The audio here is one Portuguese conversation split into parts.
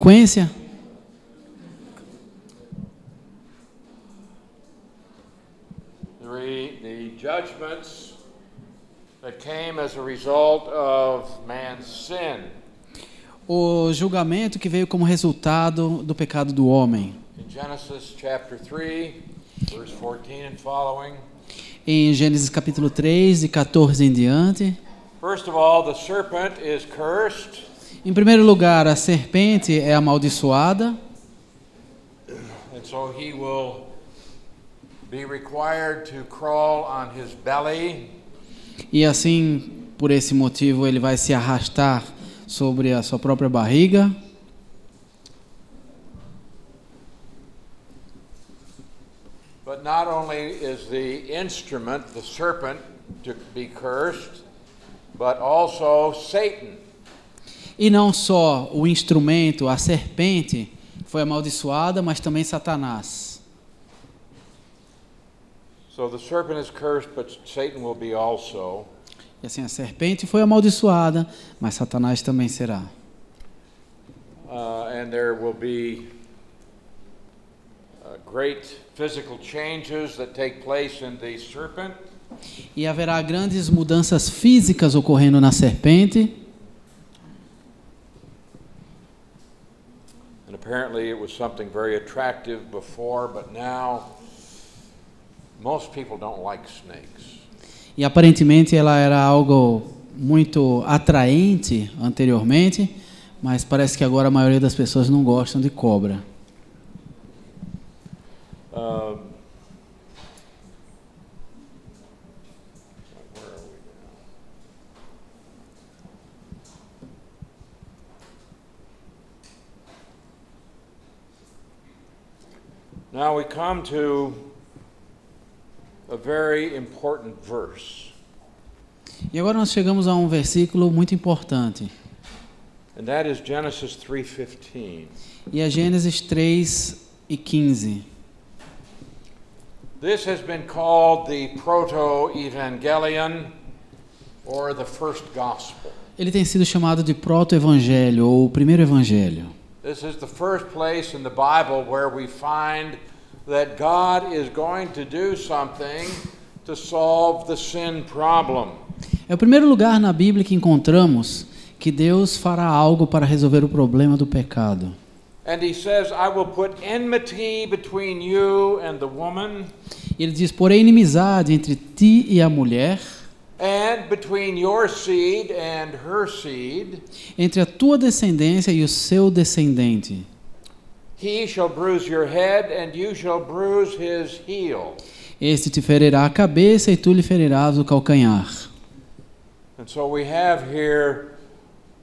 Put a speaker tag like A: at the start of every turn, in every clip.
A: Sequência.
B: The judgments that came as a result of man's sin.
A: O julgamento que veio como resultado do pecado do homem.
B: In Genesis chapter 3, verse 14 and following.
A: Em Gênesis capítulo 3, de 14 em diante.
B: First of all, the serpent is cursed.
A: Em primeiro lugar, a serpente é amaldiçoada.
B: And so he will be required to crawl on his belly.
A: E assim, por esse motivo, ele vai se arrastar sobre a sua própria barriga.
B: But not only is the instrument, the serpent, to be cursed, but also Satan.
A: E não só o instrumento, a serpente, foi amaldiçoada, mas também Satanás.
B: So the serpent is cursed, but Satan will be also.
A: E assim, a serpente foi amaldiçoada, mas Satanás também será.
B: And there will be great physical changes that take place in the serpent.
A: E haverá grandes mudanças físicas ocorrendo na serpente.
B: And apparently it was something very attractive before, but now most people don't like snakes.
A: E aparentemente ela era algo muito atraente anteriormente, mas parece que agora a maioria das pessoas não gostam de cobra.
B: Now we come to a very important verse.
A: E agora nós chegamos a um versículo muito importante.
B: And that is Genesis 3:15.
A: E é Gênesis 3:15.
B: This has been called the proto-evangelion or the first gospel.
A: Ele tem sido chamado de proto-evangelho ou o primeiro evangelho.
B: This is the first place in the Bible where we find that God is going to do something to solve the sin problem.
A: É o primeiro lugar na Bíblia que encontramos que Deus fará algo para resolver o problema do pecado.
B: And he says, I will put enmity between you and the woman.
A: E ele diz: porém inimizade entre ti e a mulher,
B: And between your seed and her seed.
A: entre a tua descendência e o seu descendente.
B: He shall bruise your head and you shall bruise his heel.
A: Este te ferirá a cabeça e tu lhe ferirás o calcanhar.
B: And so we have here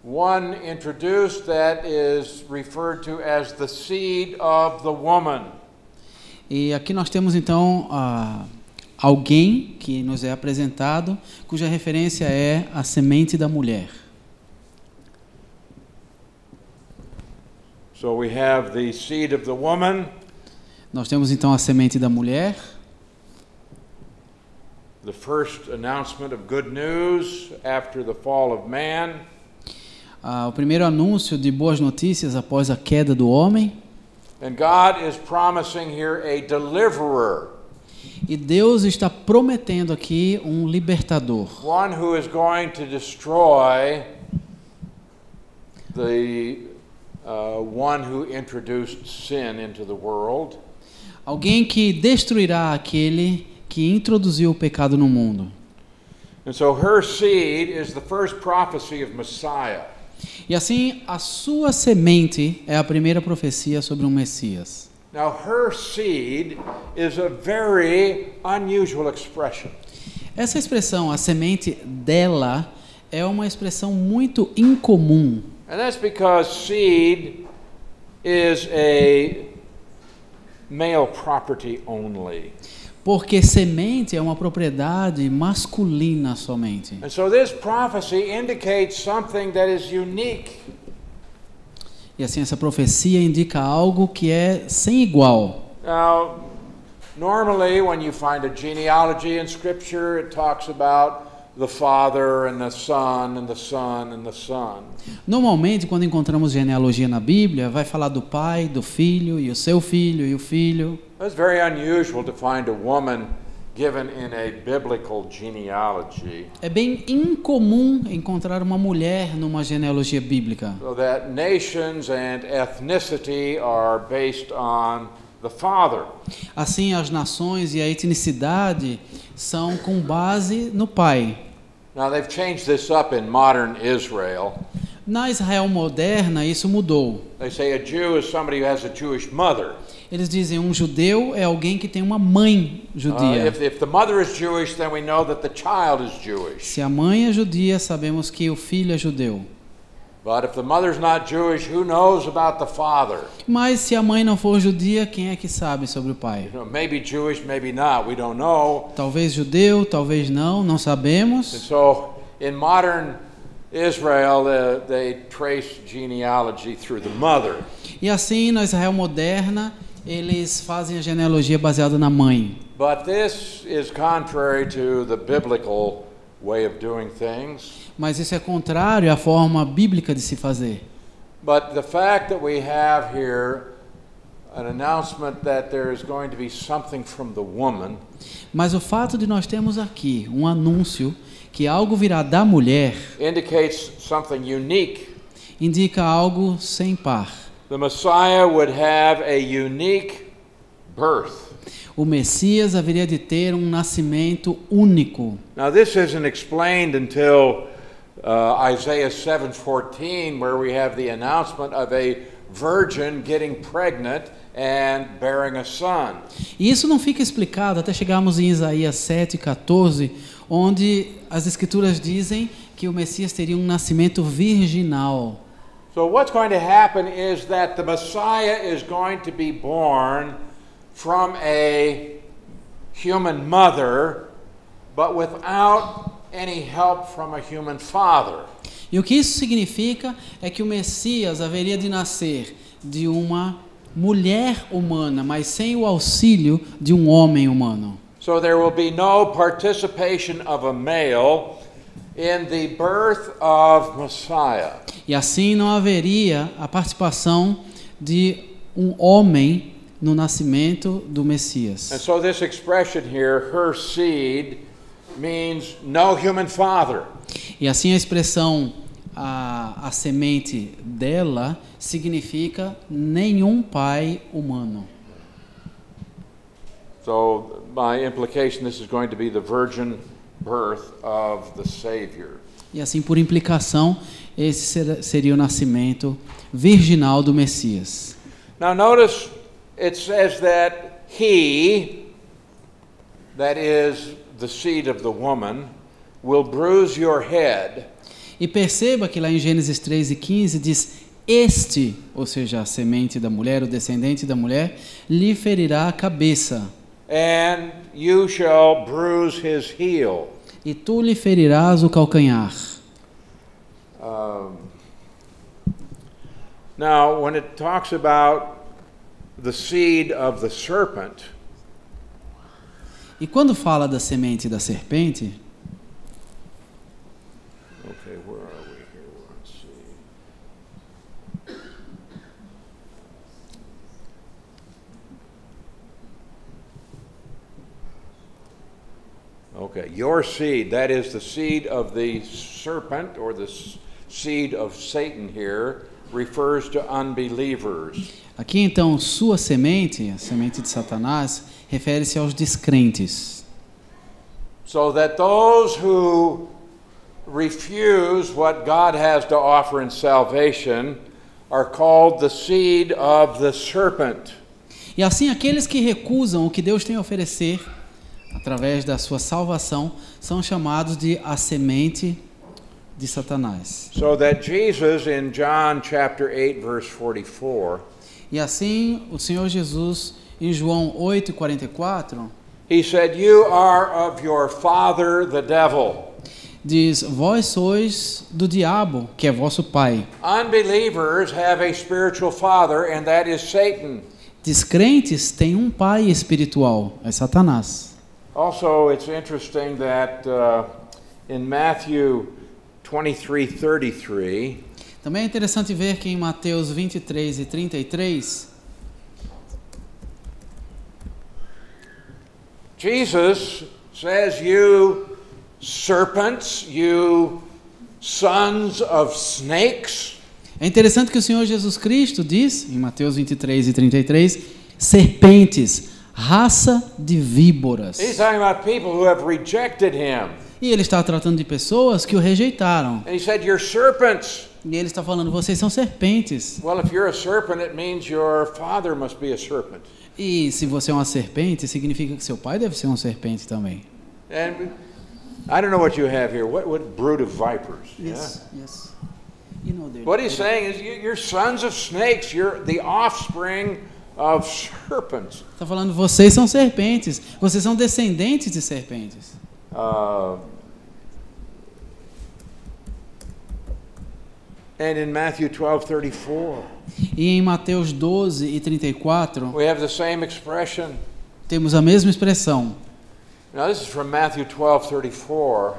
B: one introduced that is referred to as the seed of the woman.
A: E aqui nós temos então alguém que nos é apresentado, cuja referência é a semente da mulher.
B: So we have the seed of the woman.
A: Nós temos então a semente da mulher.
B: The first announcement of good news after the fall of man.
A: O primeiro anúncio de boas notícias após a queda do homem.
B: And God is promising here a deliverer.
A: E Deus está prometendo aqui um libertador.
B: One who is going to destroy the one who introduced sin into the world.
A: Alguém que destruirá aquele que introduziu o pecado no mundo.
B: And so her seed is the first prophecy of Messiah.
A: E assim, a sua semente é a primeira profecia sobre um Messias.
B: Now her seed is a very unusual expression.
A: Essa expressão, a semente dela, é uma expressão muito incomum.
B: And that's because seed is a male property only.
A: Porque semente é uma propriedade masculina somente.
B: And so this prophecy indicates something that is unique.
A: E assim, essa profecia indica algo que é sem igual.
B: Now, normally when you find a genealogy in Scripture, it talks about the Father and the Son and the Son and the Son.
A: Normalmente, quando encontramos genealogia na Bíblia, vai falar do pai, do filho, e o seu filho, e o filho.
B: It's very unusual to find a woman given in a biblical genealogy.
A: É bem incomum encontrar uma mulher numa genealogia bíblica.
B: So that nations and ethnicity are based on the father.
A: Assim, as nações e a etnicidade são com base no pai.
B: Now they've changed this up in modern Israel.
A: Na Israel moderna, isso mudou.
B: They say a Jew is somebody who has a Jewish mother.
A: Eles dizem um judeu é alguém que tem uma mãe judia.
B: If the mother is Jewish, then we know that the child is Jewish.
A: Se a mãe é judia, sabemos que o filho é judeu.
B: But if the mother's not Jewish, who knows about the father?
A: Mas se a mãe não for judia, quem é que sabe sobre o pai?
B: You know, maybe Jewish, maybe not. We don't know.
A: Talvez judeu, talvez não
B: And
A: sabemos.
B: so in modern Israel, they trace genealogy through the mother.
A: E assim, na Israel moderna, eles fazem a genealogia baseada na mãe.
B: But this is contrary to the biblical way of doing things.
A: Mas isso é contrário à forma bíblica de se fazer.
B: But the fact that we have here an announcement that there is going to be something from the woman.
A: Mas o fato de nós termos aqui um anúncio que algo virá da mulher
B: Indicates something unique.
A: indica algo sem par.
B: The Messiah would have a unique birth.
A: O Messias haveria de ter um nascimento único.
B: Now this isn't explained until Isaiah 7:14, where we have the announcement of a virgin getting pregnant and bearing a son.
A: E isso não fica explicado até chegarmos em Isaías 7:14, onde as escrituras dizem que o Messias teria um nascimento virginal.
B: So what's going to happen is that the Messiah is going to be born from a human mother, but without any help from a human father.
A: E o que isso significa é que o Messias haveria de nascer de uma mulher humana, mas sem o auxílio de um homem humano.
B: So there will be no participation of a male in the birth of Messiah.
A: E assim não haveria a participação de um homem no nascimento do Messias.
B: And so this expression here, her seed, means no human father.
A: E assim a expressão a semente dela significa nenhum pai humano.
B: So by implication, this is going to be the virgin birth of the Savior.
A: E assim, por implicação, esse seria o nascimento virginal do Messias.
B: Now notice it says that he, that is the seed of the woman, will bruise your head.
A: E perceba que lá em Gênesis 3:15 diz: este, ou seja, a semente da mulher, o descendente da mulher, lhe ferirá a cabeça.
B: And you shall bruise his heel.
A: E tu lhe ferirás o calcanhar.
B: Now, when it talks about the seed of the serpent,
A: E quando fala da semente da serpente,
B: okay, where are we here? Let's see. Okay, your seed, that is the seed of the serpent or the seed of Satan here, refers to unbelievers.
A: aqui então sua semente, a semente de Satanás, refere-se aos descrentes.
B: So that those who refuse what God has to offer in salvation are called the seed of the serpent.
A: E assim aqueles que recusam o que Deus tem a oferecer através da sua salvação são chamados de a semente de Satanás.
B: So that Jesus in John chapter 8 verse 44,
A: E assim o Senhor Jesus em João 8:44
B: he said, "You are of your father the devil."
A: diz: vós sois do diabo, que é vosso pai.
B: Unbelievers have a spiritual father and that is Satan.
A: Descrentes têm um pai espiritual, é Satanás.
B: Also, it's interesting that in Matthew 23:33,
A: Também é interessante ver que em Mateus 23 e 33,
B: Jesus says, "You serpents, you sons of snakes."
A: é interessante que o Senhor Jesus Cristo diz, em Mateus 23 e 33, serpentes, raça de víboras.
B: He's talking about people who have rejected him.
A: E ele está tratando de pessoas que o rejeitaram.
B: And he said, "You're serpents."
A: E ele está falando, vocês são serpentes.
B: Well, if you're a serpent, it means your father must be a serpent.
A: E se você é uma serpente, significa que seu pai deve ser um serpente também.
B: And I don't know what you have here. What brood of vipers?
A: Yes. You know
B: What he's saying is, you're sons of snakes. You're the offspring of serpents.
A: Está falando, vocês são serpentes. Vocês são descendentes de serpentes.
B: And in Matthew 12:34,
A: E em Mateus 12 e 34,
B: we have the same expression.
A: temos a mesma expressão.
B: Now this is from Matthew 12:34.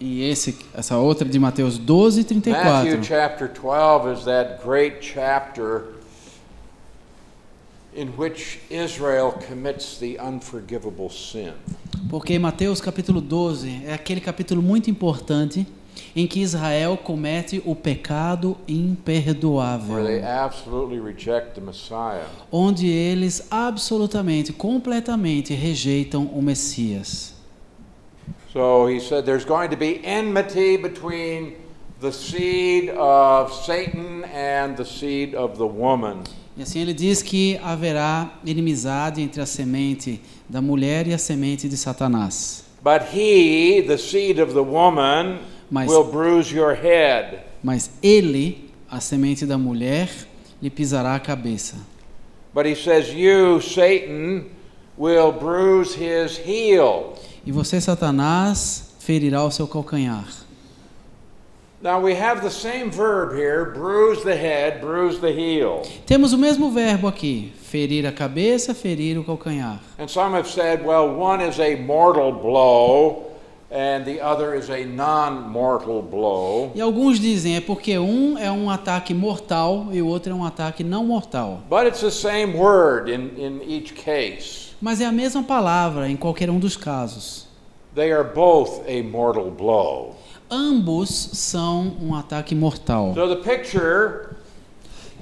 A: E essa outra de Mateus 12 e 34.
B: Matthew chapter 12 is that great chapter in which Israel commits the unforgivable sin.
A: Porque Mateus capítulo 12 é aquele capítulo muito importante em que Israel comete o pecado imperdoável.
B: Where they absolutely reject the Messiah.
A: Onde eles absolutamente, completamente rejeitam o Messias.
B: So he said there's going to be enmity between the seed of Satan and the seed of the woman.
A: E assim ele diz que haverá inimizade entre a semente da mulher e a semente de Satanás.
B: But he, the seed of the woman, will bruise your head.
A: Mas ele, a semente da mulher, lhe pisará a cabeça.
B: But he says, you, Satan, will bruise his heel.
A: E você, Satanás, ferirá o seu calcanhar.
B: Now we have the same verb here, bruise the head, bruise the heel.
A: Temos o mesmo verbo aqui, ferir a cabeça, ferir o calcanhar.
B: And some have said, well, one is a mortal blow and the other is a non-mortal blow.
A: E alguns dizem é porque um é um ataque mortal e o outro é um ataque não mortal.
B: But it's the same word in each case.
A: Mas é a mesma palavra em qualquer um dos casos.
B: They are both a mortal blow.
A: Ambos são um ataque mortal.
B: So the picture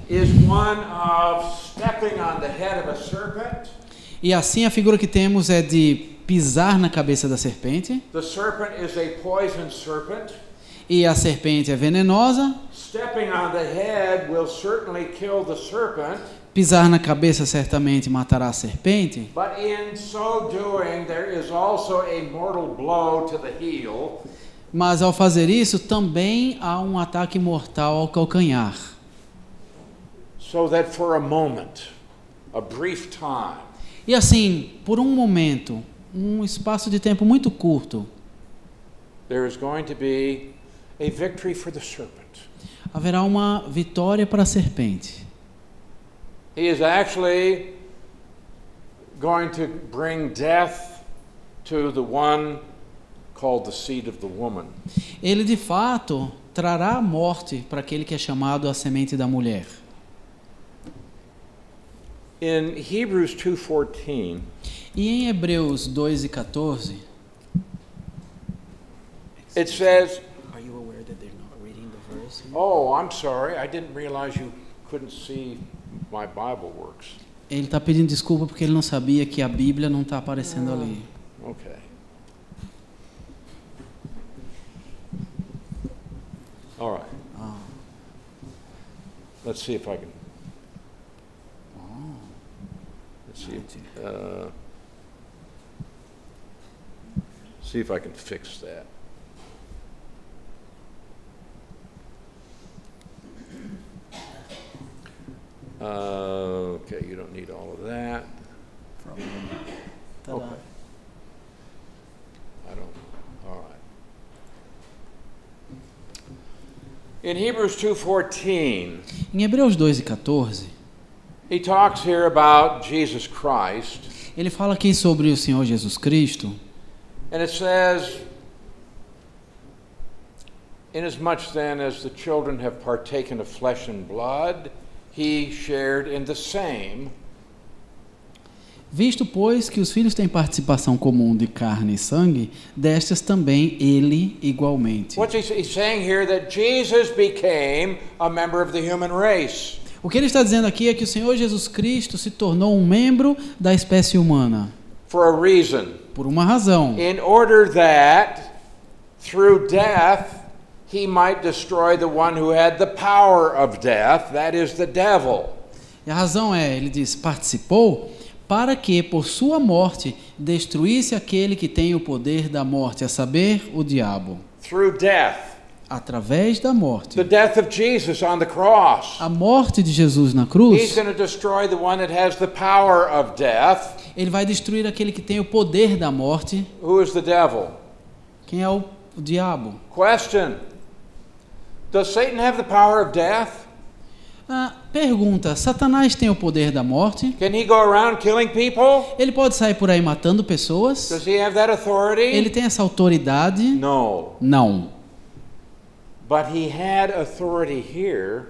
B: is one of stepping on the head of a serpent.
A: E assim a figura que temos é de pisar na cabeça da serpente.
B: The serpent is a poison serpent.
A: E a serpente é venenosa.
B: Stepping on the head will certainly kill the serpent.
A: Pisar na cabeça certamente matará a serpente.
B: But in so doing, there is also a mortal blow to the heel.
A: Mas ao fazer isso, também há um ataque mortal ao calcanhar.
B: So that for a moment, a brief time,
A: E assim, por um momento, um espaço de tempo muito curto,
B: there is going to be a victory for the serpent.
A: haverá uma vitória para a serpente.
B: He is actually going to bring death to the one called the seed of the woman.
A: Ele de fato trará a morte para aquele que é chamado a semente da mulher.
B: In Hebrews 2:14,
A: E em Hebreus 2:14,
B: it says,
A: Are you aware that they're not reading the verse?
B: "Oh, I'm sorry. I didn't realize you couldn't see my Bible works."
A: Ele está pedindo desculpa porque ele não sabia que a Bíblia não está aparecendo ali.
B: Okay. All right. Let's see if I can. Let's see if I can fix that. Okay, you don't need all of that. Okay. I don't. All right. In Hebrews 2:14,
A: Em Hebreus 2:14,
B: he talks here about Jesus Christ,
A: ele fala aqui sobre o Senhor Jesus Cristo,
B: and it says, Inasmuch then as the children have partaken of flesh and blood, he shared in the same.
A: Visto, pois, que os filhos têm participação comum de carne e sangue, destas também ele igualmente.
B: What's he's saying here? That Jesus became a member of the human race.
A: O que ele está dizendo aqui é que o Senhor Jesus Cristo se tornou um membro da espécie humana.
B: For a reason.
A: Por uma razão.
B: In order that, through death, he might destroy the one who had the power of death, that is the devil.
A: E a razão é, ele diz, participou para que, por sua morte, destruísse aquele que tem o poder da morte, a saber, o diabo.
B: Through death.
A: Através da morte.
B: The death of Jesus on the cross.
A: A morte de Jesus na cruz.
B: He's going to destroy the one that has the power of death.
A: Ele vai destruir aquele que tem o poder da morte.
B: Who is the devil?
A: Quem é o diabo?
B: Question. Does Satan have the power of death?
A: Pergunta, Satanás tem o poder da morte?
B: Can he go around killing people?
A: Ele pode sair por aí matando pessoas?
B: Does he have that authority?
A: Ele tem essa autoridade?
B: No.
A: Não.
B: But he had authority here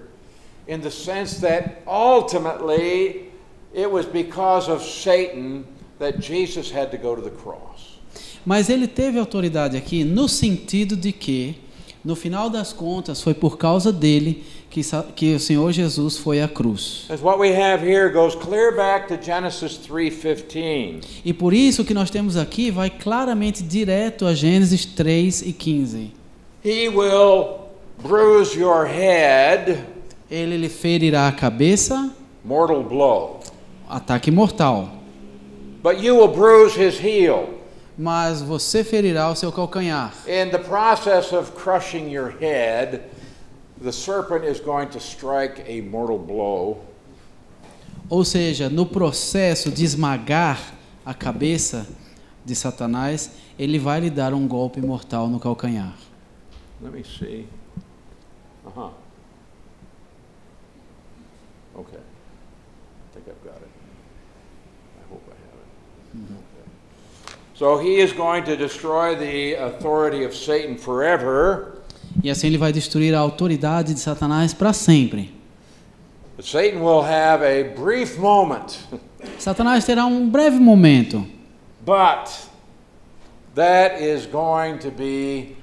B: in the sense that ultimately it was because of Satan that Jesus had to go to the cross.
A: Mas ele teve autoridade aqui no sentido de que, no final das contas, foi por causa dele que o Senhor Jesus foi à cruz.
B: As what we have here goes clear back to Genesis 3:15.
A: E por isso o que nós temos aqui vai claramente direto a Gênesis 3:15.
B: He will bruise your head.
A: Ele lhe ferirá a cabeça.
B: Mortal blow.
A: Ataque mortal.
B: But you will bruise his heel.
A: Mas você ferirá o seu calcanhar.
B: In the process of crushing your head, the serpent is going to strike a mortal blow.
A: Ou seja, no processo de esmagar a cabeça de Satanás, ele vai lhe dar um golpe mortal no calcanhar.
B: Let me see. Okay. I think I've got it. I hope I have it. Okay. So he is going to destroy the authority of Satan forever.
A: E assim ele vai destruir a autoridade de Satanás para sempre.
B: But Satan will have a brief moment.
A: Satanás terá um breve momento.
B: But that is going to be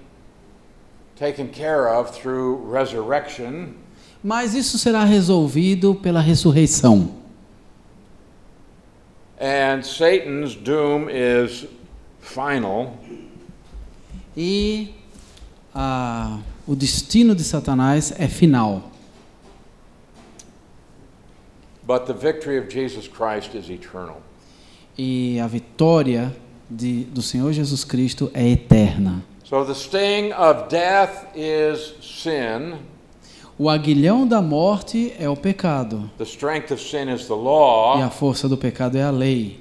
B: taken care of through resurrection.
A: Mas isso será resolvido pela ressurreição.
B: And Satan's doom is final.
A: E o destino de Satanás é final.
B: But the victory of Jesus Christ is eternal.
A: E a vitória do Senhor Jesus Cristo é eterna.
B: So the sting of death is sin.
A: O aguilhão da morte é o pecado.
B: The strength of sin is the law.
A: E a força do pecado é a lei.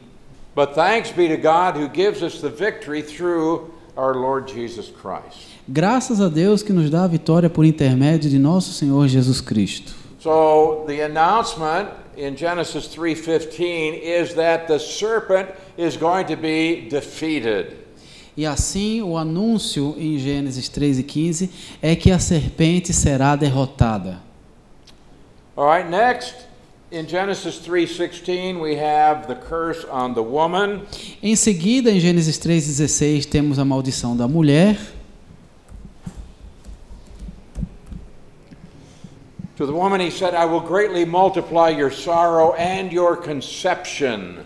B: But thanks be to God who gives us the victory through our Lord Jesus Christ.
A: Graças a Deus que nos dá a vitória por intermédio de nosso Senhor Jesus Cristo.
B: So the announcement in Genesis 3:15 is that the serpent is going to be defeated.
A: E assim o anúncio em Gênesis 3:15 é que a serpente será derrotada.
B: All right, next in Genesis 3:16 we have the curse on the woman.
A: Em seguida, em Gênesis 3:16 temos a maldição da mulher.
B: To the woman he said, I will greatly multiply your sorrow and your conception.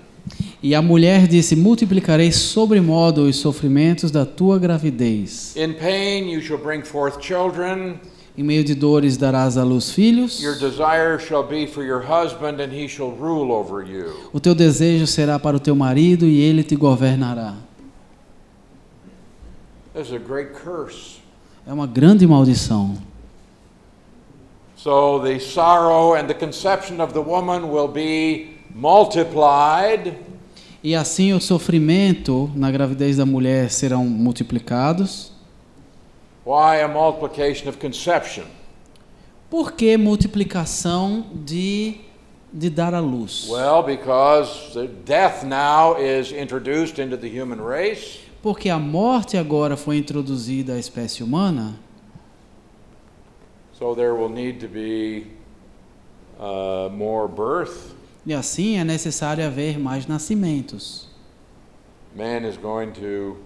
A: E a mulher disse: multiplicarei sobremodo os sofrimentos da tua gravidez.
B: In pain you shall bring forth children.
A: Em meio de dores darás à luz filhos.
B: Your desire shall be for your husband and he shall rule over you.
A: O teu desejo será para o teu marido e ele te governará.
B: This is a great curse.
A: É uma grande maldição.
B: So the sorrow and the conception of the woman will be multiplied.
A: E assim o sofrimento na gravidez da mulher serão multiplicados.
B: Why a multiplication of conception?
A: Por que multiplicação de dar à luz?
B: Well, because the death now is introduced into the human race.
A: Porque a morte agora foi introduzida à espécie humana.
B: So there will need to be more birth.
A: E assim é necessário haver mais nascimentos.
B: Man is going to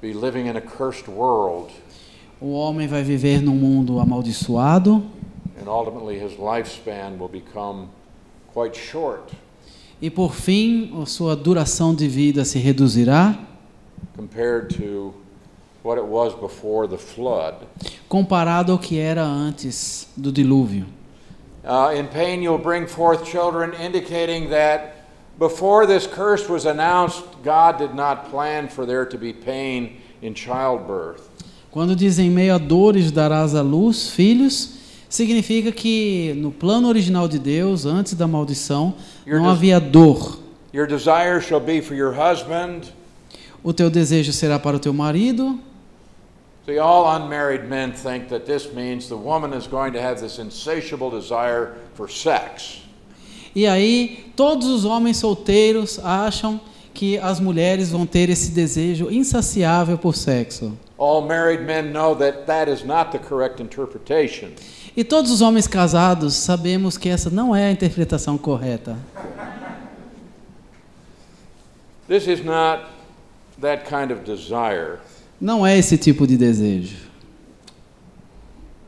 B: be living in a cursed world.
A: O homem vai viver num mundo amaldiçoado.
B: And ultimately his lifespan will become quite short.
A: E por fim, a sua duração de vida se reduzirá
B: Compared to what it was before the flood.
A: comparado ao que era antes do dilúvio.
B: In pain you'll bring forth children, indicating that before this curse was announced, God did not plan for there to be pain in childbirth.
A: Quando diz em meio a dores darás à luz filhos, significa que no plano original de Deus, antes da maldição, não havia dor.
B: Your desire shall be for your husband.
A: O teu desejo será para o teu marido.
B: See, all unmarried men think that this means the woman is going to have this insatiable desire for sex.
A: E aí, todos os homens solteiros acham que as mulheres vão ter esse desejo insaciável por sexo.
B: All married men know that that is not the correct interpretation.
A: E todos os homens casados sabemos que essa não é a interpretação correta.
B: This is not that kind of desire.
A: Não é esse tipo de desejo.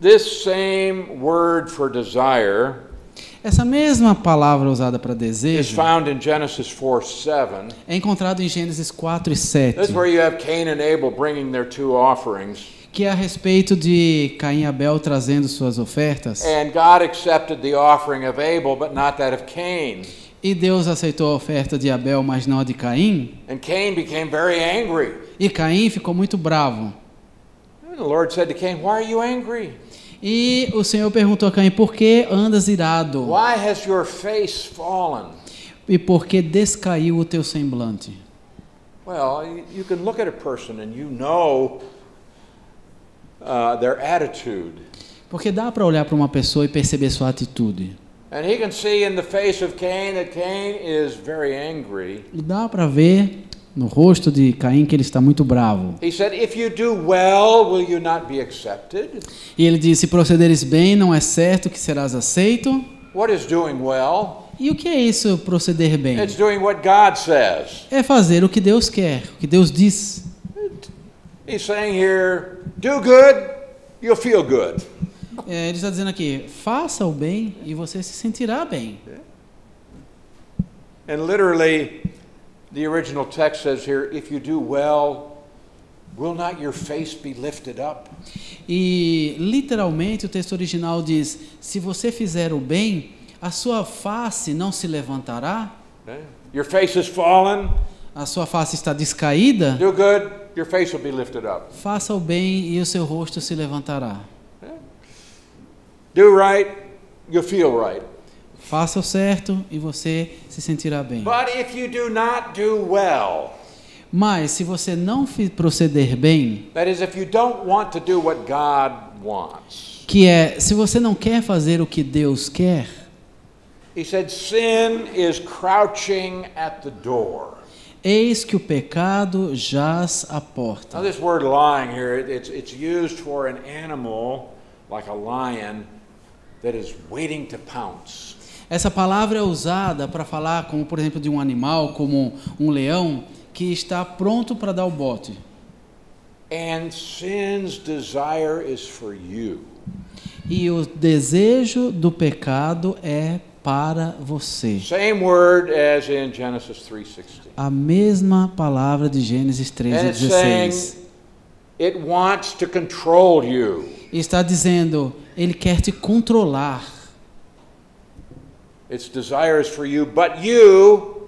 B: This same word for desire
A: Essa mesma palavra usada para
B: is
A: desejo
B: found in Genesis 4:7.
A: é encontrado em Gênesis 4 e 7,
B: That's where you have Cain and Abel bringing their two offerings.
A: que é a respeito de Caim e Abel trazendo suas ofertas.
B: And God accepted the offering of Abel, but not that of Cain.
A: E Deus aceitou a oferta de Abel, mas não a de Caim.
B: And Cain became very angry.
A: E Caim ficou muito bravo.
B: And the Lord said to Cain, "Why are you angry?
A: E o Senhor perguntou a Caim, por que andas irado?
B: Why has your face fallen?"
A: E por que descaiu o teu semblante?
B: Well, you can look at a person and you know their attitude.
A: Porque dá para olhar para uma pessoa e perceber sua atitude.
B: And he can see in the face of Cain that Cain is very angry.
A: E dá para ver no rosto de Caim que ele está muito bravo.
B: He said, "If you do well, will you not be accepted?"
A: E ele diz, se procederes bem, não é certo que serás aceito.
B: What is doing well?
A: E o que é isso, proceder bem?
B: It's doing what God says.
A: É fazer o que Deus quer, o que Deus diz.
B: He's saying here, do good, you'll feel good.
A: Ele está dizendo aqui, faça o bem e você se sentirá bem.
B: And literally, the original text says here, if you do well, will not your face be lifted up?
A: E literalmente o texto original diz, se você fizer o bem, a sua face não se levantará?
B: Your face has fallen.
A: A sua face está descaída?
B: Do good, your face will be lifted up.
A: Faça o bem e o seu rosto se levantará.
B: Do right, you'll feel right.
A: Faça o certo e você se sentirá bem.
B: But if you do not do well,
A: Mas se você não proceder bem,
B: that is, if you don't want to do what God wants,
A: que é, se você não quer fazer o que Deus quer,
B: he said, sin is crouching at the door.
A: eis que o pecado jaz à porta.
B: Now this word lying here, it's used for an animal like a lion that is waiting to pounce.
A: Essa palavra é usada para falar, como por exemplo, de um animal, como um leão, que está pronto para dar o bote.
B: And sin's desire is for you.
A: E o desejo do pecado é para você.
B: Same word as in Genesis 3:16.
A: A mesma palavra de Gênesis
B: And it's saying
A: 13:16.
B: it wants to control you.
A: E está dizendo, ele quer te controlar.
B: Its desire is for you, but you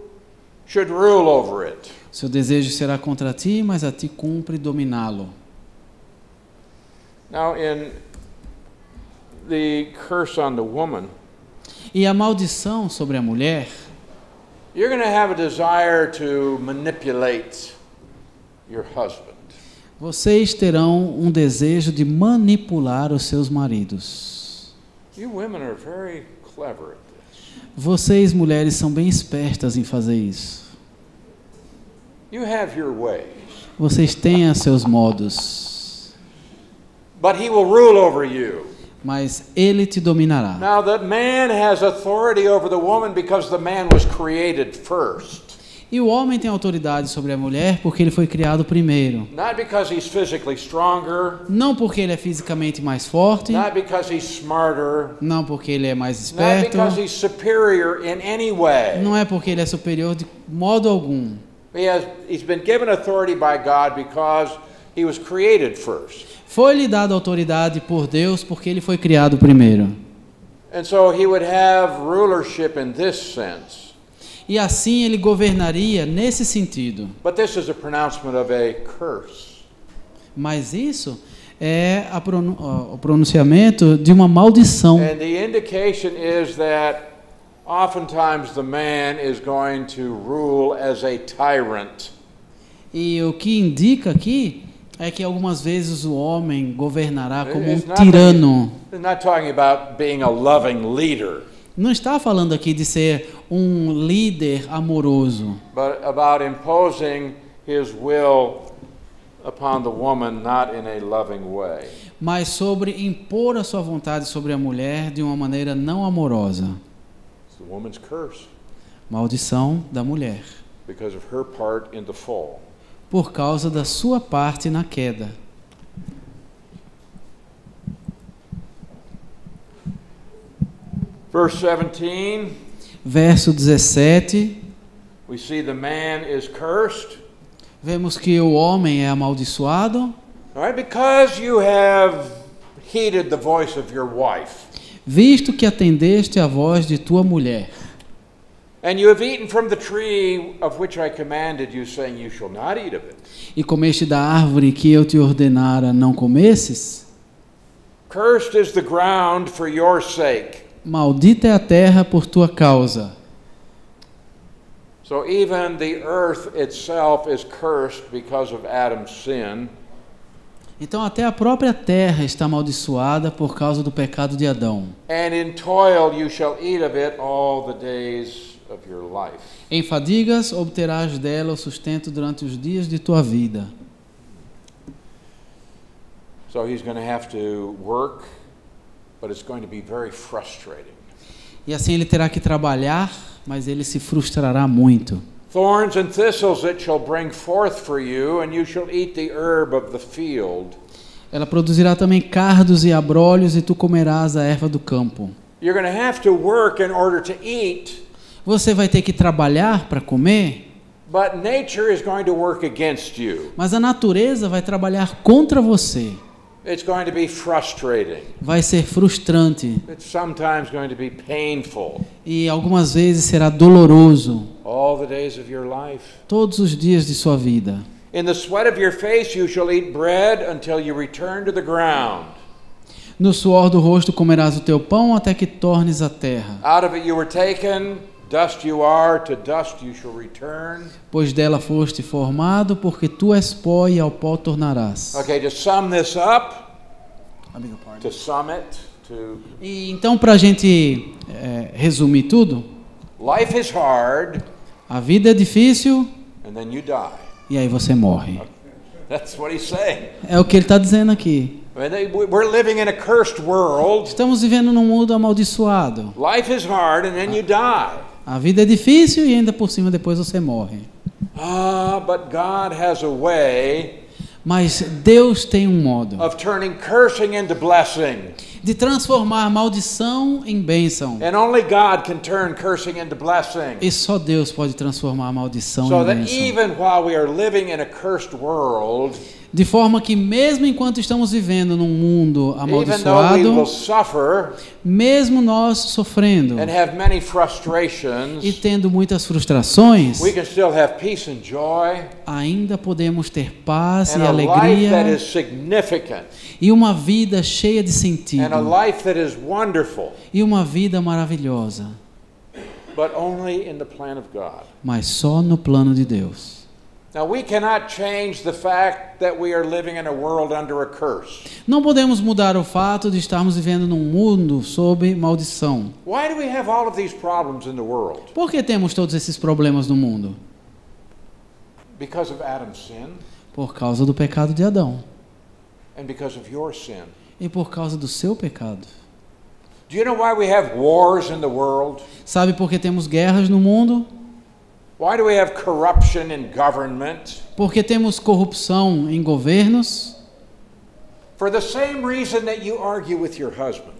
B: should rule over it.
A: Seu desejo será contra ti, mas a ti cumpre dominá-lo.
B: Now in the curse on the woman,
A: E a maldição sobre a mulher,
B: you're going to have a desire to manipulate your husband.
A: vocês terão um desejo de manipular os seus maridos.
B: You women are very clever at this.
A: Vocês, mulheres, são bem espertas em fazer isso.
B: You have your ways.
A: Vocês têm os seus modos.
B: But he will rule over you.
A: mas ele te dominará.
B: Now, the man has authority over the woman because the man was created first.
A: E o homem tem autoridade sobre a mulher porque ele foi criado primeiro.
B: Not because he's physically stronger,
A: Não porque ele é fisicamente mais forte,
B: not because he's smarter,
A: não porque ele é mais
B: not
A: esperto,
B: because he's superior in any way.
A: não é porque ele é superior de modo algum.
B: He's been given authority by God because he was created first.
A: Foi-lhe dada autoridade por Deus porque ele foi criado primeiro.
B: And so he would have rulership in this sense.
A: E assim ele governaria nesse sentido.
B: But this is a pronouncement of a curse.
A: Mas isso é o pronunciamento de uma maldição.
B: And the indication is that oftentimes the man is going to rule as a tyrant.
A: E o que indica aqui é que algumas vezes o homem governará como um
B: It's
A: tirano.
B: not talking about being a loving leader,
A: Não está falando aqui de ser um líder amoroso,
B: but about imposing his will upon the woman not in a loving way.
A: mas sobre impor a sua vontade sobre a mulher de uma maneira não amorosa.
B: It's the woman's curse
A: Maldição da mulher,
B: because of her part in the fall.
A: por causa da sua parte na queda.
B: Verse 17,
A: Verso 17,
B: we see the man is cursed.
A: vemos que o homem é amaldiçoado,
B: All right, because you have heeded the voice of your wife,
A: visto que atendeste à voz de tua mulher,
B: and you have eaten from the tree of which I commanded you, saying, you shall not eat of it.
A: e comeste da árvore que eu te ordenara não comesses.
B: Cursed is the ground for your sake.
A: Maldita é a terra por tua causa.
B: So even the earth itself is cursed because of Adam's sin.
A: Então até a própria terra está amaldiçoada por causa do pecado de Adão.
B: And in toil you shall eat of it all the days of your life.
A: Em fadigas obterás dela o sustento durante os dias de tua vida.
B: So he's going to have to work, but it's going to be very frustrating.
A: E assim ele terá que trabalhar, mas ele se frustrará muito.
B: Thorns and thistles it shall bring forth for you, and you shall eat the herb of the field.
A: Ela produzirá também cardos e abrolhos, e tu comerás a erva do campo.
B: You're going to have to work in order to eat,
A: Você vai ter que trabalhar para comer,
B: but nature is going to work against you.
A: mas a natureza vai trabalhar contra você.
B: It's going to be frustrating.
A: Vai ser frustrante
B: It's sometimes going to be painful.
A: e algumas vezes será doloroso
B: All the days of your life.
A: todos os dias de sua vida.
B: In the sweat of your face you shall eat bread until you return to the ground.
A: No suor do rosto comerás o teu pão até que tornes a terra.
B: Out of it you were taken, dust you are, to dust you shall return.
A: Pois dela foste formado, porque tu és pó e ao pó tornarás.
B: Okay, to sum this up, to sum it,
A: E então, para a gente resumir tudo,
B: life is hard,
A: a vida é difícil
B: and then you die.
A: e aí você morre.
B: That's what he's saying.
A: É o que ele está dizendo aqui.
B: I mean, we're living in a cursed world.
A: Estamos vivendo num mundo amaldiçoado.
B: Life is hard, and then you die.
A: A vida é difícil e ainda por cima depois você morre.
B: But God has a way
A: Mas Deus tem um modo
B: of turning cursing into blessing.
A: de transformar maldição em bênção.
B: And only God can turn cursing into blessing.
A: E só Deus pode transformar a maldição
B: So
A: em
B: that
A: bênção.
B: even while we are living in a cursed world,
A: De forma que mesmo enquanto estamos vivendo num mundo
B: even though we will
A: amaldiçoado,
B: suffer
A: mesmo nós sofrendo
B: and have many frustrations,
A: e tendo muitas frustrações,
B: we can still have peace and joy
A: ainda podemos ter paz
B: and
A: e
B: a life that
A: alegria
B: is significant
A: e uma vida cheia de
B: and
A: sentido
B: a life that is wonderful,
A: e uma vida maravilhosa,
B: but only in the plan of God.
A: mas só no plano de Deus.
B: Now, we cannot change the fact that we are living in a world under a curse.
A: Não podemos mudar o fato de estarmos vivendo num mundo sob maldição.
B: Why do we have all of these problems in the world?
A: Por que temos todos esses problemas no mundo?
B: Because of Adam's sin
A: Por causa do pecado de Adão
B: and because of your sin.
A: e por causa do seu pecado.
B: Do you know why we have wars in the world?
A: Sabe por que temos guerras no mundo?
B: Why do we have corruption in government?
A: Por que temos corrupção em governos?
B: For the same reason that you argue with your husband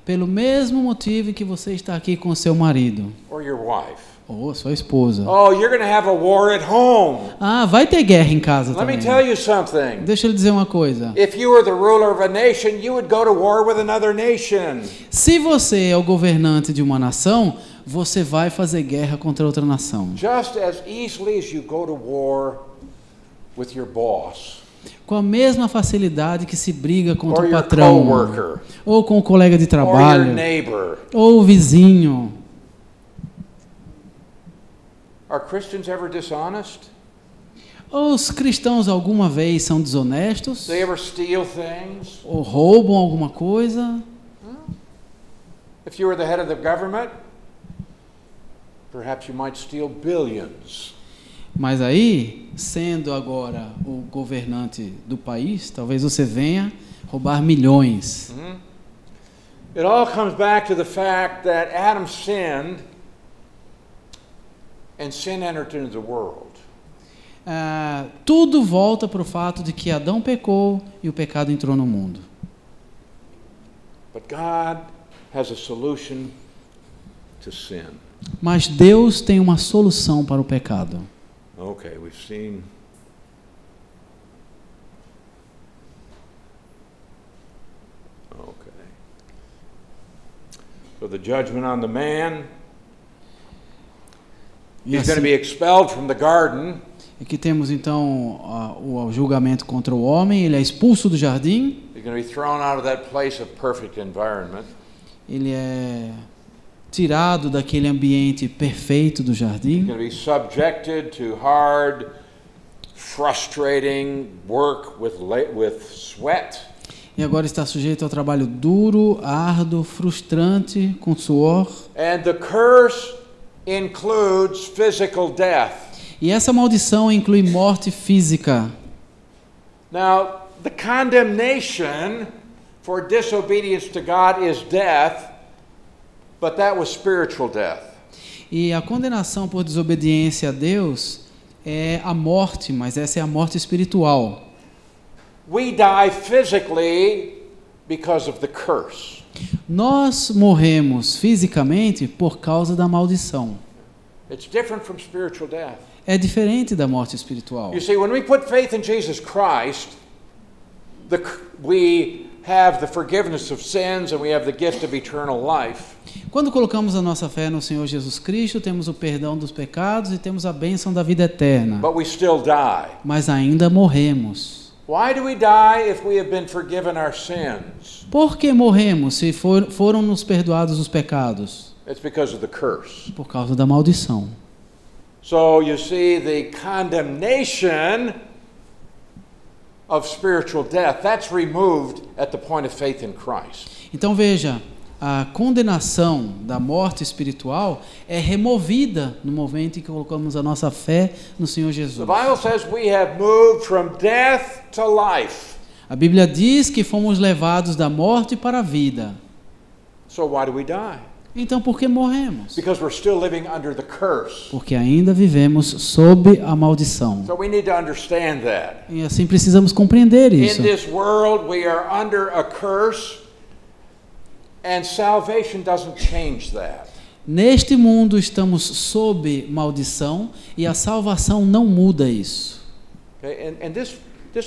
A: Pelo mesmo motivo que você está aqui com seu marido
B: or your wife.
A: ou sua esposa.
B: Oh, you're going to have a war at home.
A: Ah, vai ter guerra em casa
B: Let me
A: também.
B: tell you something.
A: Deixa eu lhe dizer uma coisa.
B: If you were the ruler of a nation, you would go to war with another nation.
A: Se você é o governante de uma nação, você vai fazer guerra contra outra nação.
B: Just as easily as you go to war with your boss
A: Com a mesma facilidade que se briga contra
B: or
A: o
B: your
A: patrão,
B: coworker
A: ou com o colega de
B: or your
A: trabalho,
B: neighbor.
A: ou o vizinho.
B: Are Christians ever dishonest?
A: Os cristãos alguma vez são desonestos?
B: Do they ever steal things?
A: Ou roubam alguma coisa?
B: If you were the head of the government, perhaps you might steal billions.
A: Mas aí, sendo agora o governante do país, talvez você venha roubar milhões.
B: It all comes back to the fact that Adam sinned and sin entered into the world.
A: Tudo volta para o fato de que Adão pecou e o pecado entrou no mundo.
B: But God has a solution to sin.
A: Mas Deus tem uma solução para o pecado.
B: Okay, we've seen. Okay. So the judgment on the man.
A: E
B: He's going to be expelled from the garden.
A: aqui temos então o julgamento contra o homem. Ele é expulso do jardim.
B: He's going to be thrown out of that place of perfect environment.
A: Ele é tirado daquele ambiente perfeito do
B: He's
A: jardim.
B: going to be subjected to hard, frustrating work with sweat.
A: E agora está sujeito ao trabalho duro, árduo, frustrante, com suor.
B: And the curse includes physical death.
A: E essa maldição inclui morte física.
B: Now, the condemnation for disobedience to God is death, but that was spiritual death.
A: E a condenação por desobediência a Deus é a morte, mas essa é a morte espiritual.
B: We die physically because of the curse.
A: Nós morremos fisicamente por causa da maldição.
B: It's different from spiritual death.
A: É diferente da morte espiritual.
B: You see, when we put faith in Jesus Christ, we have the forgiveness of sins and we have the gift of eternal life.
A: Quando colocamos a nossa fé no Senhor Jesus Cristo, temos o perdão dos pecados e temos a bênção da vida eterna.
B: But we still die.
A: Mas ainda morremos.
B: Why do we die if we have been forgiven our sins?
A: Por que morremos se foram nos perdoados os pecados?
B: It's because of the curse.
A: Por causa da maldição.
B: So you see, the condemnation of spiritual death, that's removed at the point of faith in Christ.
A: Então veja, a condenação da morte espiritual é removida no momento em que colocamos a nossa fé no Senhor Jesus.
B: The Bible says we have moved from death to life.
A: A Bíblia diz que fomos levados da morte para a vida.
B: So why do we die?
A: Então por que morremos?
B: Because we're still living under the curse.
A: Porque ainda vivemos sob a maldição.
B: So we need to understand that.
A: E assim precisamos compreender isso.
B: In this world we are under a curse, and salvation doesn't change that.
A: Neste mundo estamos sob maldição e a salvação não muda isso.
B: Okay? And this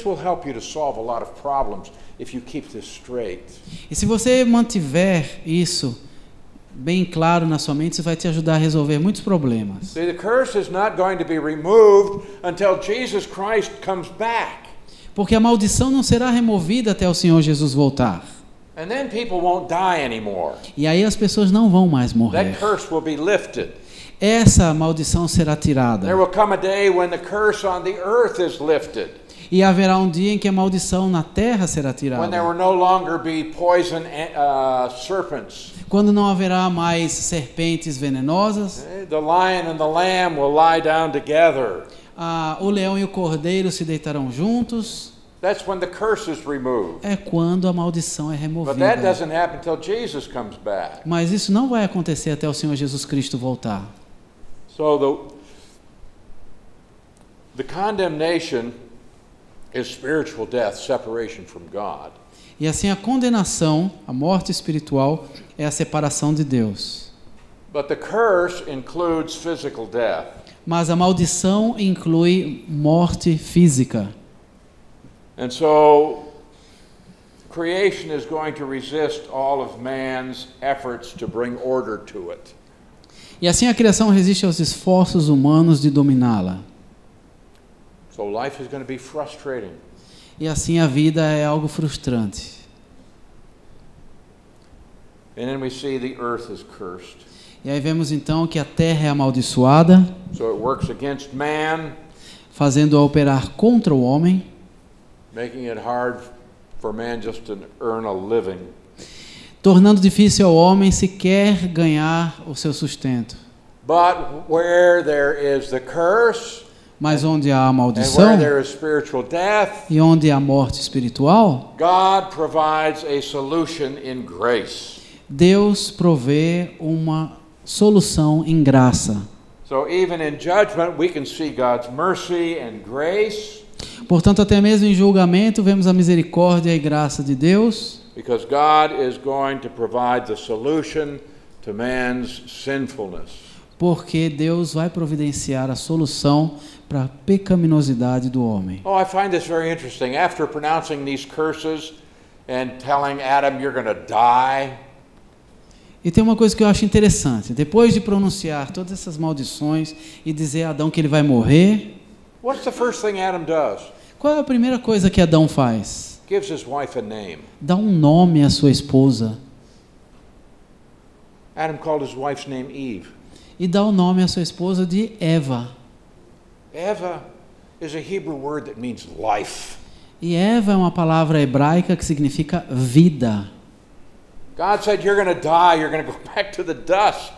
B: will help you to solve a lot of problems if you keep this straight.
A: E se você mantiver isso bem claro na sua mente, isso vai te ajudar a resolver muitos problemas.
B: See, the curse is not going to be removed until Jesus Christ comes back.
A: Porque a maldição não será removida até o Senhor Jesus voltar.
B: And then people won't die anymore.
A: E aí as pessoas não vão mais morrer.
B: That curse will be lifted.
A: Essa maldição será tirada.
B: There will come a day when the curse on the earth is lifted.
A: E haverá um dia em que a maldição na terra será
B: When there
A: tirada.
B: will no longer be poison serpents.
A: Quando não haverá mais serpentes venenosas,
B: The lion and the lamb will lie down together.
A: o leão e o cordeiro se deitarão juntos.
B: That's when the curse is removed.
A: É quando a maldição é
B: But that
A: removida.
B: doesn't happen until Jesus comes back.
A: Mas isso não vai acontecer até o Senhor Jesus Cristo voltar.
B: So the condemnation is spiritual death, separation from God.
A: E assim a condenação, a morte espiritual, é a separação de Deus.
B: But the curse includes physical death.
A: Mas a maldição inclui morte física.
B: And so creation is going to resist all of man's efforts to bring order to it.
A: E assim a criação resiste aos esforços humanos de dominá-la.
B: So life is going to be frustrating.
A: E assim a vida é algo frustrante.
B: And then we see the earth is cursed.
A: E aí vemos então que a terra é amaldiçoada,
B: So it works against man,
A: fazendo-a operar contra o homem,
B: making it hard for man just to earn a living.
A: tornando difícil ao homem sequer ganhar o seu sustento.
B: But where there is the curse,
A: Mas onde há a
B: and where
A: maldição
B: there is spiritual death,
A: e onde há morte espiritual,
B: God provides a solution in grace.
A: Deus provê uma solução em graça.
B: So even in judgment, we can see God's mercy and grace,
A: Portanto, até mesmo em julgamento, vemos a misericórdia e graça de Deus,
B: because God is going to provide the solution to man's sinfulness.
A: porque Deus vai providenciar a solução para a pecaminosidade do homem.
B: Oh, I find this very interesting. After pronouncing these curses and telling Adam, you're going to die,
A: E tem uma coisa que eu acho interessante. Depois de pronunciar todas essas maldições e dizer a Adão que ele vai morrer,
B: what's the first thing Adam does?
A: qual é a primeira coisa que Adão faz?
B: Gives his wife a name.
A: Dá um nome à sua esposa.
B: Adam called his wife's name Eve.
A: E dá o nome à sua esposa de Eva.
B: Eva is a Hebrew word that means life.
A: E Eva é uma palavra hebraica que significa vida.
B: God said, you're going to die, you're going to go back to the dust.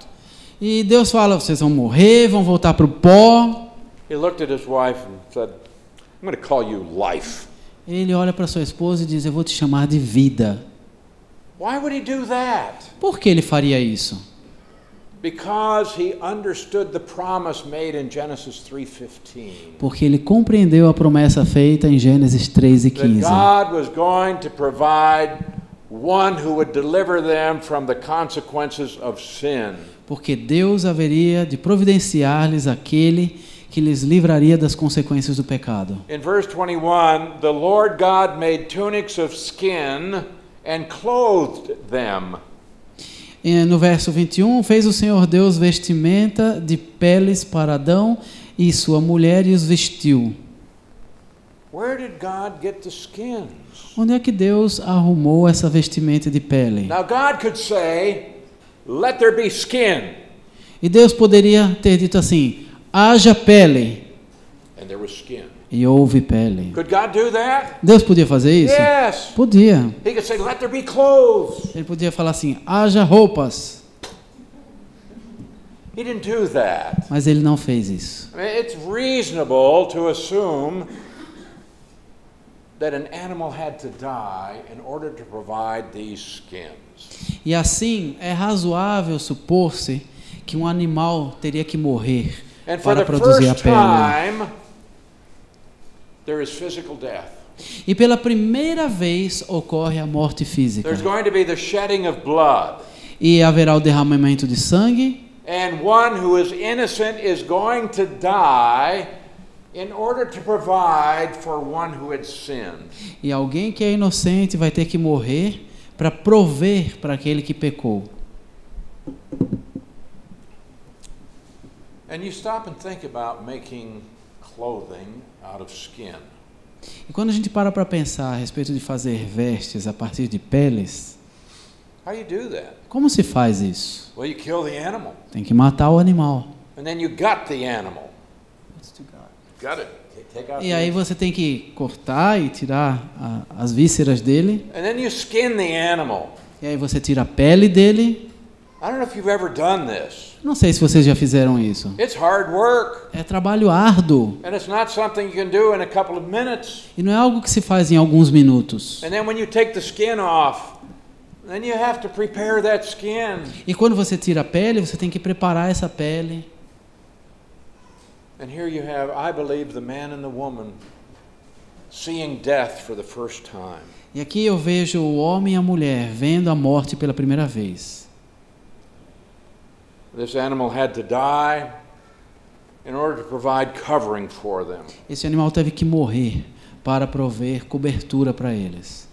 A: E Deus fala, vocês vão morrer, vão voltar para o pó.
B: He looked at his wife and said, I'm going to call you life.
A: Ele olha para sua esposa e diz, eu vou te chamar de vida.
B: Why would he do that?
A: Por que ele faria isso?
B: Because he understood the promise made in Genesis 3:15.
A: Porque ele compreendeu a promessa feita em Gênesis 3:15.
B: That God was going to provide one who would deliver them from the consequences of sin.
A: Porque Deus haveria de providenciar-lhes aquele que lhes livraria das consequências do pecado.
B: In verse 21, the Lord God made tunics of skin and clothed them.
A: E no verso 21, fez o Senhor Deus vestimenta de peles para Adão e sua mulher e os vestiu.
B: Where did God get the skins?
A: Onde é que Deus arrumou essa vestimenta de pele?
B: Now God could say, let there be skin.
A: E Deus poderia ter dito assim, haja pele.
B: And there was skin.
A: E houve pele.
B: Could God do that?
A: Deus podia fazer isso?
B: Yes.
A: Podia.
B: He could say, let there be clothes.
A: Ele podia falar assim, haja roupas.
B: He didn't do that.
A: Mas ele não fez isso.
B: I mean, it's reasonable to assume that an animal had to die in order to provide these skins.
A: E assim, é razoável supor-se que um animal teria que morrer
B: And for
A: para
B: the
A: produzir a
B: first
A: pele.
B: time, there is physical death.
A: E pela primeira vez ocorre a morte física.
B: There's going to be the shedding of blood.
A: E haverá o derramamento de sangue.
B: And one who is innocent is going to die in order to provide for one who had sinned.
A: E alguém que é inocente vai ter que morrer para prover para aquele que pecou.
B: And you stop and think about making clothing out of skin.
A: E quando a gente para pensar a respeito de fazer vestes a partir de peles,
B: How do you do that?
A: como se faz isso?
B: Well, you kill the animal,
A: Tem que matar o animal.
B: and then you gut the animal. Gut it. Take out
A: E
B: the
A: aí você tem que cortar e tirar as vísceras dele.
B: And then you skin the animal.
A: E aí você tira a pele dele.
B: I don't know if you've ever done this.
A: Não sei se vocês já fizeram isso.
B: It's hard work.
A: É trabalho árduo.
B: And it's not something you can do in a couple of minutes.
A: E não é algo que se faz em alguns minutos.
B: And then when you take the skin off, then you have to prepare that skin.
A: E quando você tira a pele, você tem que preparar essa pele.
B: And here you have, I believe, the man and the woman seeing death for the first time.
A: E aqui eu vejo o homem e a mulher vendo a morte pela primeira vez.
B: This animal had to die in order to provide covering for them.
A: Esse animal teve que morrer para prover cobertura para eles.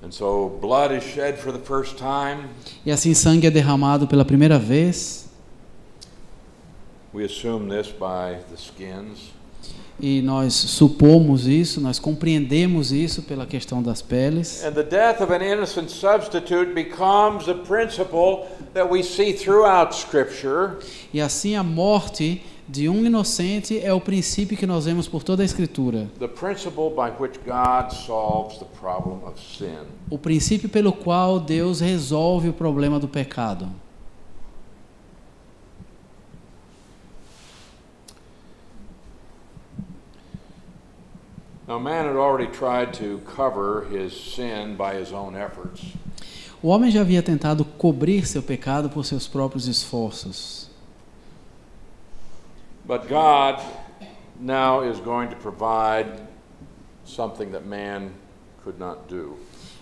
B: And so blood is shed for the first time.
A: E assim sangue é derramado pela primeira vez.
B: We assume this by the skins.
A: E nós supomos isso, nós compreendemos isso pela questão das peles.
B: And the death of an innocent substitute becomes a principle that we see throughout Scripture.
A: E assim a morte de um inocente é o princípio que nós vemos por toda a Escritura.
B: The principle by which God solves the problem of sin.
A: O princípio pelo qual Deus resolve o problema do pecado.
B: Now, man had already tried to cover his sin by his own efforts.
A: O homem já havia tentado cobrir seu pecado por seus próprios esforços.
B: But God now is going to provide something that man could not do.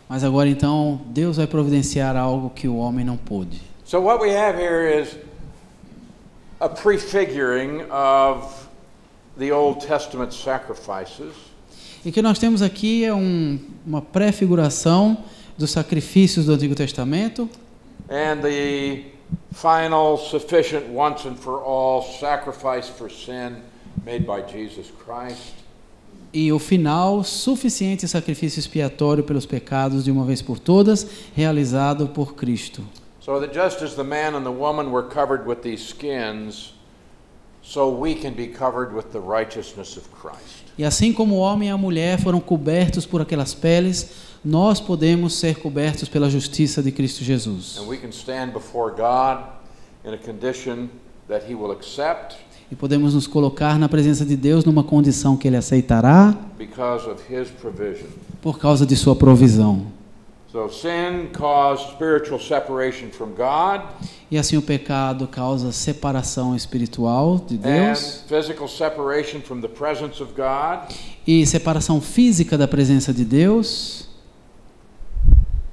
A: Mas agora então Deus vai providenciar algo que o homem não pôde.
B: So what we have here is a prefiguring of the Old Testament sacrifices.
A: E o que nós temos aqui é uma prefiguração dos sacrifícios do Antigo Testamento
B: And the final, sufficient, once and for all sacrifice for sin made by Jesus Christ.
A: e o final suficiente sacrifício expiatório pelos pecados de uma vez por todas, realizado por Cristo.
B: So that just as the man and the woman were covered with these skins, so we can be covered with the righteousness of Christ.
A: E assim como o homem e a mulher foram cobertos por aquelas peles, nós podemos ser cobertos pela justiça de Cristo Jesus.
B: And we can stand before God in a condition that He will accept
A: E podemos nos colocar na presença de Deus numa condição que Ele aceitará
B: because of His provision.
A: por causa de sua provisão.
B: So sin caused spiritual separation from God
A: E assim o pecado causa separação espiritual de
B: and
A: Deus
B: physical separation from the presence of God,
A: e separação física da presença de Deus,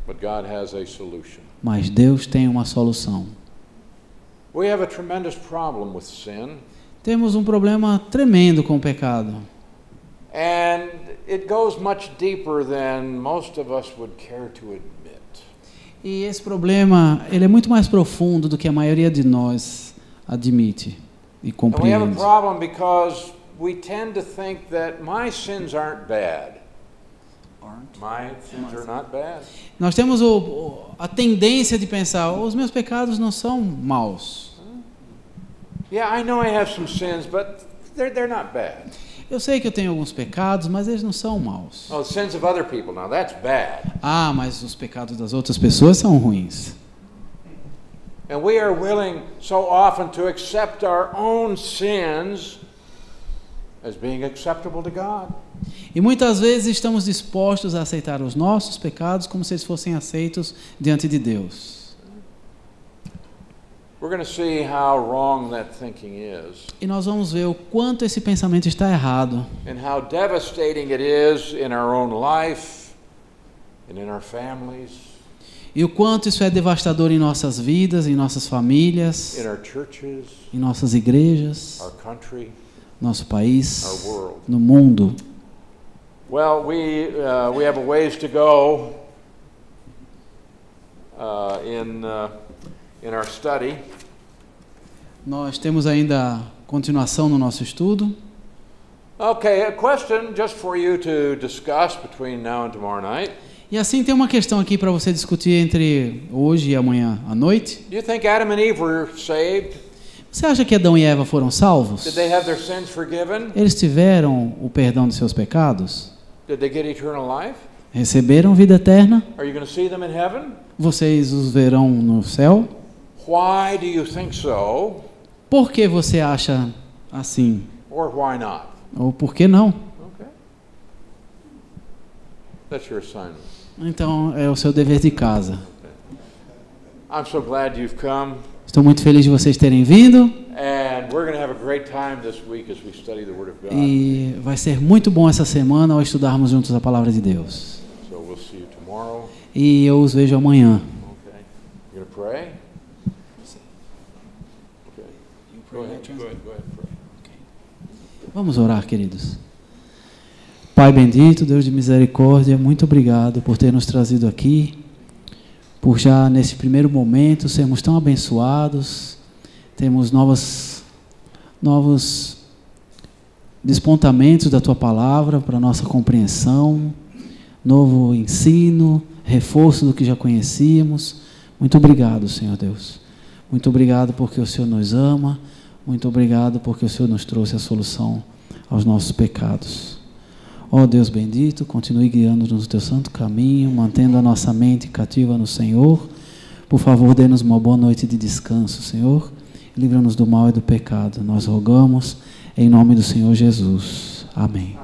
B: but God has a solution.
A: mas Deus tem uma solução.
B: We have a tremendous problem with sin,
A: Temos um problema tremendo com o pecado.
B: and it goes much deeper than most of us would care to admit.
A: E esse problema, ele é muito mais profundo do que a maioria de nós admite e
B: And we have a
A: compreende.
B: problem because we tend to think that my sins aren't bad. My sins are not bad.
A: Nós temos a tendência de pensar, os meus pecados não são maus.
B: Yeah, I know I have some sins, but they're not bad.
A: Eu sei que eu tenho alguns pecados, mas eles não são maus.
B: Oh, the sins of other people, now that's bad.
A: Ah, mas os pecados das outras pessoas são ruins.
B: And we are willing so often to accept our own sins as being acceptable to God.
A: E muitas vezes estamos dispostos a aceitar os nossos pecados como se eles fossem aceitos diante de Deus.
B: We're going to see how wrong that thinking is
A: E nós vamos ver o quanto esse pensamento está errado.
B: and how devastating it is in our own life and in our families,
A: E o quanto isso é devastador em nossas vidas, em nossas famílias,
B: in our churches,
A: em nossas igrejas,
B: our country,
A: nosso país,
B: our world.
A: no mundo.
B: Well, we have a ways to go in our study.
A: Nós temos ainda continuação no nosso estudo.
B: Okay, a question just for you to discuss between now and tomorrow night.
A: E assim tem uma questão aqui para você discutir entre hoje e amanhã à noite.
B: Do you think Adam and Eve were saved?
A: Você acha que Adão e Eva foram salvos?
B: Did they have their sins forgiven?
A: Eles tiveram o perdão de seus pecados?
B: Did they get eternal life?
A: receberam vida eterna.
B: Are you going to see them in heaven?
A: Vocês os verão no céu.
B: Why do you think so?
A: Por que você acha assim?
B: Or why not?
A: Ou por que não?
B: Okay. That's your assignment.
A: Então é o seu dever de casa.
B: I'm so glad you've come.
A: Estou muito feliz de vocês terem vindo.
B: And we're going to have a great time this week as we study the Word of God.
A: E vai ser muito bom essa semana ao estudarmos juntos a palavra de Deus.
B: So we'll see you tomorrow.
A: E eu os vejo amanhã.
B: Okay. You going to pray? Okay. Go ahead, pray.
A: Vamos orar, queridos. Pai bendito, Deus de misericórdia, muito obrigado por ter nos trazido aqui, por já nesse primeiro momento sermos tão abençoados, temos novos despontamentos da Tua palavra para nossa compreensão, novo ensino, reforço do que já conhecíamos. Muito obrigado, Senhor Deus. Muito obrigado porque o Senhor nos ama. Muito obrigado porque o Senhor nos trouxe a solução aos nossos pecados. Ó Deus bendito, continue guiando-nos no Teu santo caminho, mantendo a nossa mente cativa no Senhor. Por favor, dê-nos uma boa noite de descanso, Senhor. Livra-nos do mal e do pecado. Nós rogamos em nome do Senhor Jesus. Amém.